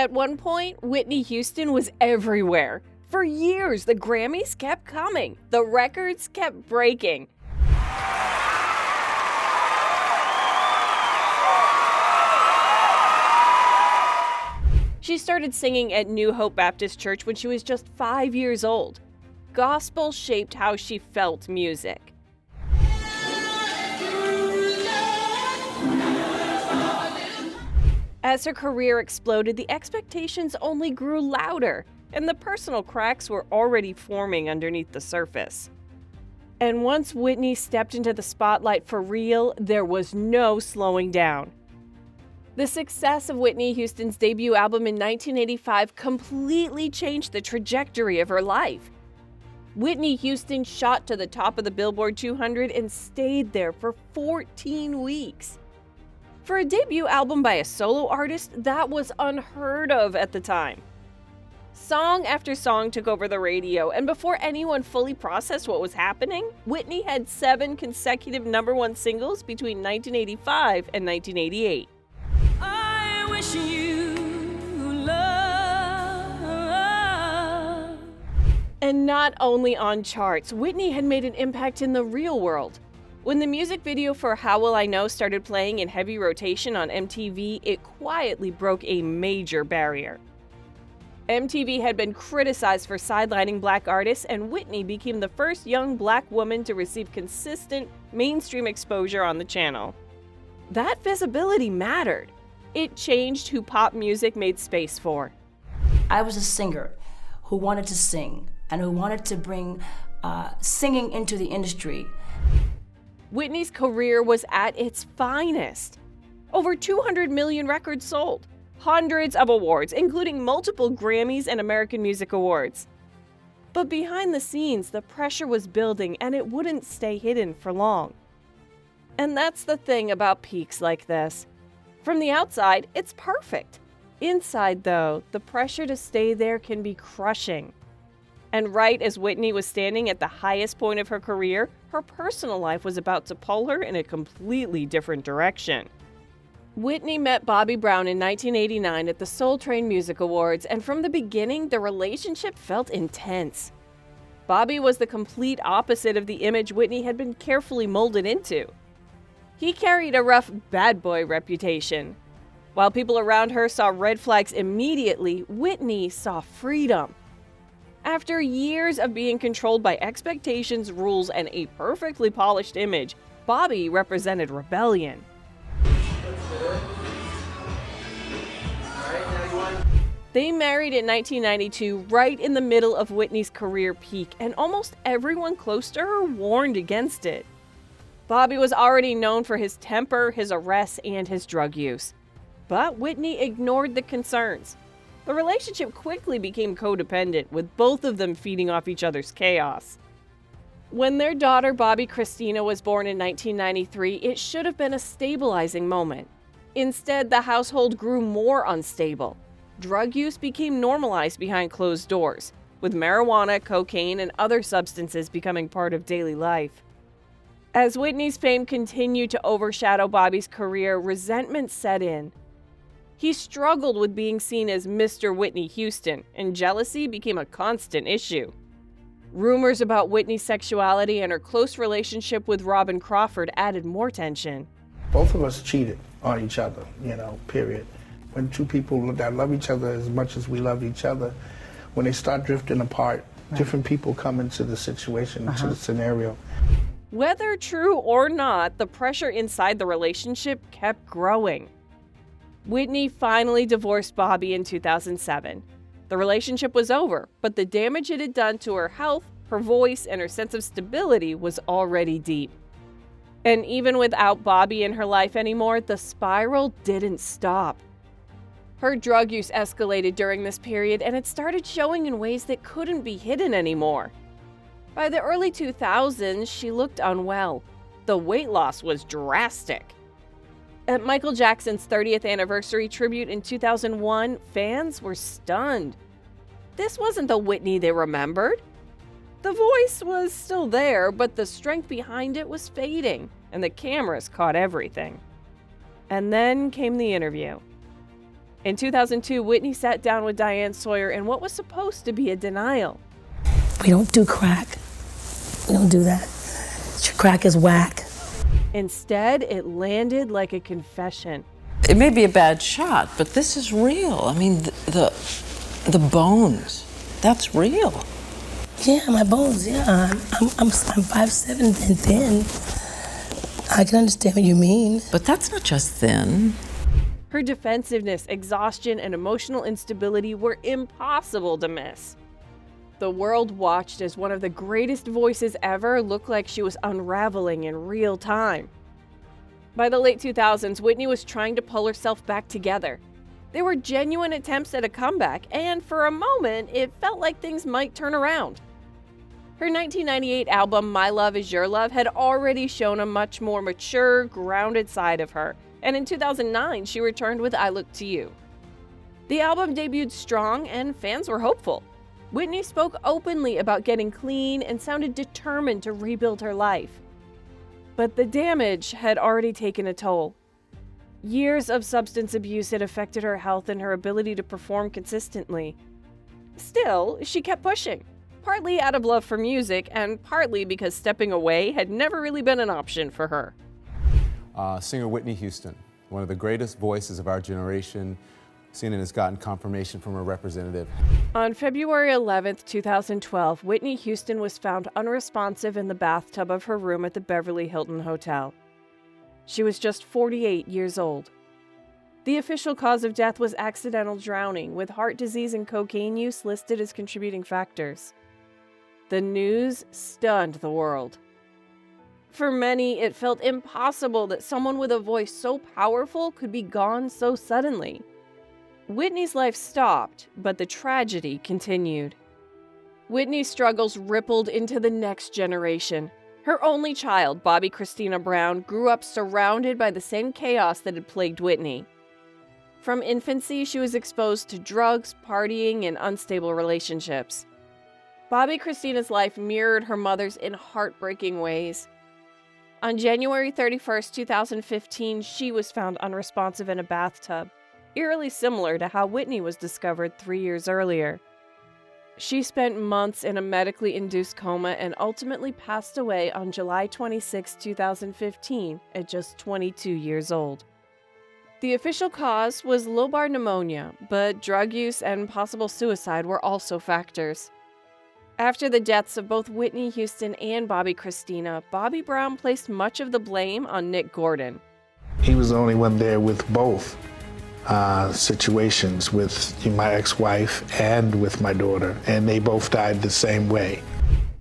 At one point, Whitney Houston was everywhere. For years, the Grammys kept coming. The records kept breaking. She started singing at New Hope Baptist Church when she was just 5 years old. Gospel shaped how she felt music. As her career exploded, the expectations only grew louder, and the personal cracks were already forming underneath the surface. And once Whitney stepped into the spotlight for real, there was no slowing down. The success of Whitney Houston's debut album in 1985 completely changed the trajectory of her life. Whitney Houston shot to the top of the Billboard 200 and stayed there for 14 weeks. For a debut album by a solo artist, that was unheard of at the time. Song after song took over the radio, and before anyone fully processed what was happening, Whitney had 7 consecutive #1 singles between 1985 and 1988. I wish you love. And not only on charts, Whitney had made an impact in the real world. When the music video for How Will I Know started playing in heavy rotation on MTV, it quietly broke a major barrier. MTV had been criticized for sidelining black artists, and Whitney became the first young black woman to receive consistent mainstream exposure on the channel. That visibility mattered. It changed who pop music made space for. I was a singer who wanted to sing and who wanted to bring singing into the industry. Whitney's career was at its finest. Over 200 million records sold, hundreds of awards, including multiple Grammys and American Music Awards. But behind the scenes, the pressure was building, and it wouldn't stay hidden for long. And that's the thing about peaks like this. From the outside, it's perfect. Inside, though, the pressure to stay there can be crushing. And right as Whitney was standing at the highest point of her career, her personal life was about to pull her in a completely different direction. Whitney met Bobby Brown in 1989 at the Soul Train Music Awards, and from the beginning, the relationship felt intense. Bobby was the complete opposite of the image Whitney had been carefully molded into. He carried a rough bad boy reputation. While people around her saw red flags immediately, Whitney saw freedom. After years of being controlled by expectations, rules, and a perfectly polished image, Bobby represented rebellion. They married in 1992, right in the middle of Whitney's career peak, and almost everyone close to her warned against it. Bobby was already known for his temper, his arrests, and his drug use. But Whitney ignored the concerns. The relationship quickly became codependent, with both of them feeding off each other's chaos. When their daughter Bobby Christina was born in 1993, it should have been a stabilizing moment. Instead, the household grew more unstable. Drug use became normalized behind closed doors, with marijuana, cocaine, and other substances becoming part of daily life. As Whitney's fame continued to overshadow Bobby's career, resentment set in. He struggled with being seen as Mr. Whitney Houston, and jealousy became a constant issue. Rumors about Whitney's sexuality and her close relationship with Robin Crawford added more tension. Both of us cheated on each other, period. When two people that love each other as much as we love each other, when they start drifting apart, different people come into the situation, into the scenario. Whether true or not, the pressure inside the relationship kept growing. Whitney finally divorced Bobby in 2007. The relationship was over, but the damage it had done to her health, her voice, and her sense of stability was already deep. And even without Bobby in her life anymore, the spiral didn't stop. Her drug use escalated during this period, and it started showing in ways that couldn't be hidden anymore. By the early 2000s, she looked unwell. The weight loss was drastic. At Michael Jackson's 30th anniversary tribute in 2001, fans were stunned. This wasn't the Whitney they remembered. The voice was still there, but the strength behind it was fading, and the cameras caught everything. And then came the interview. In 2002, Whitney sat down with Diane Sawyer in what was supposed to be a denial. We don't do crack. We don't do that. Crack is whack. Instead, it landed like a confession. It may be a bad shot, but this is real. I mean, the bones, that's real. Yeah, my bones, yeah. I'm 5'7" and thin. I can understand what you mean. But that's not just thin. Her defensiveness, exhaustion, and emotional instability were impossible to miss. The world watched as one of the greatest voices ever looked like she was unraveling in real time. By the late 2000s, Whitney was trying to pull herself back together. There were genuine attempts at a comeback, and for a moment, it felt like things might turn around. Her 1998 album, My Love Is Your Love, had already shown a much more mature, grounded side of her, and in 2009, she returned with I Look to You. The album debuted strong, and fans were hopeful. Whitney spoke openly about getting clean and sounded determined to rebuild her life. But the damage had already taken a toll. Years of substance abuse had affected her health and her ability to perform consistently. Still, she kept pushing, partly out of love for music and partly because stepping away had never really been an option for her. Singer Whitney Houston, one of the greatest voices of our generation. CNN has gotten confirmation from her representative. On February 11, 2012, Whitney Houston was found unresponsive in the bathtub of her room at the Beverly Hilton Hotel. She was just 48 years old. The official cause of death was accidental drowning, with heart disease and cocaine use listed as contributing factors. The news stunned the world. For many, it felt impossible that someone with a voice so powerful could be gone so suddenly. Whitney's life stopped, but the tragedy continued. Whitney's struggles rippled into the next generation. Her only child, Bobby Christina Brown, grew up surrounded by the same chaos that had plagued Whitney. From infancy, she was exposed to drugs, partying, and unstable relationships. Bobby Christina's life mirrored her mother's in heartbreaking ways. On January 31, 2015, she was found unresponsive in a bathtub, eerily similar to how Whitney was discovered 3 years earlier. She spent months in a medically induced coma and ultimately passed away on July 26, 2015, at just 22 years old. The official cause was lobar pneumonia, but drug use and possible suicide were also factors. After the deaths of both Whitney Houston and Bobby Christina, Bobby Brown placed much of the blame on Nick Gordon. He was the only one there with both situations, with my ex-wife and with my daughter, and they both died the same way.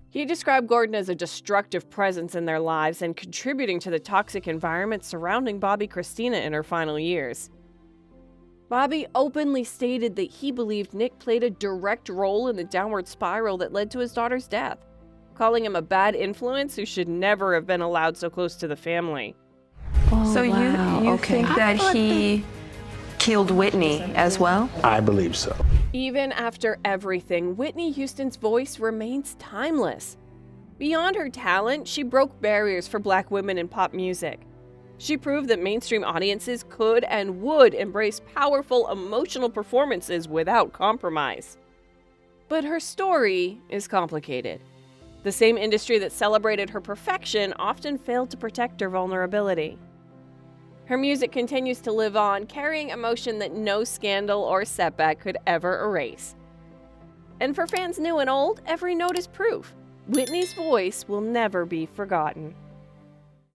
He described Gordon as a destructive presence in their lives and contributing to the toxic environment surrounding Bobby Christina in her final years. Bobby openly stated that he believed Nick played a direct role in the downward spiral that led to his daughter's death, calling him a bad influence who should never have been allowed so close to the family. So you think that he killed Whitney as well? I believe so. Even after everything, Whitney Houston's voice remains timeless. Beyond her talent, she broke barriers for Black women in pop music. She proved that mainstream audiences could and would embrace powerful, emotional performances without compromise. But her story is complicated. The same industry that celebrated her perfection often failed to protect her vulnerability. Her music continues to live on, carrying emotion that no scandal or setback could ever erase. And for fans new and old, every note is proof. Whitney's voice will never be forgotten.